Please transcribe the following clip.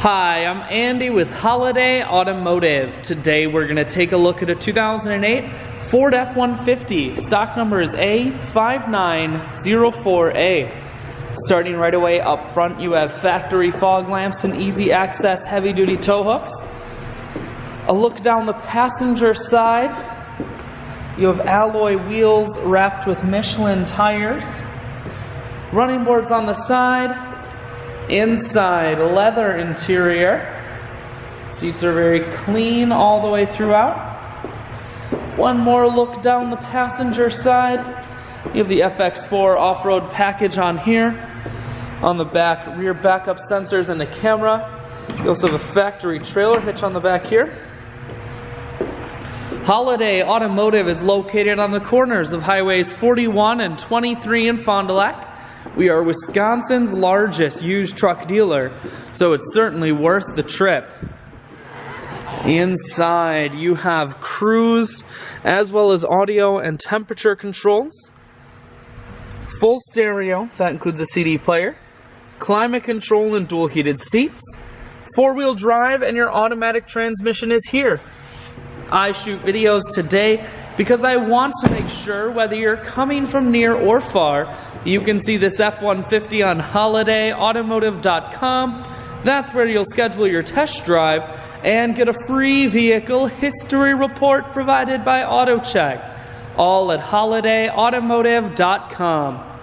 Hi, I'm Andy with Holiday Automotive. Today we're going to take a look at a 2008 Ford F-150. Stock number is A5904A. Starting right away up front, you have factory fog lamps and easy access heavy-duty tow hooks. A look down the passenger side, you have alloy wheels wrapped with Michelin tires. Running boards on the side. Inside, leather interior. Seats are very clean all the way throughout. One more look down the passenger side. You have the FX4 off-road package on here. On the back, rear backup sensors and a camera. You also have a factory trailer hitch on the back here. Holiday Automotive is located on the corners of highways 41 and 23 in Fond du Lac. We are Wisconsin's largest used truck dealer, so it's certainly worth the trip. Inside, you have cruise, as well as audio and temperature controls. Full stereo, that includes a CD player. Climate control and dual heated seats. Four-wheel drive, and your automatic transmission is here. I shoot videos today because I want to make sure whether you're coming from near or far, you can see this F-150 on holidayautomotive.com. That's where you'll schedule your test drive and get a free vehicle history report provided by AutoCheck. All at holidayautomotive.com.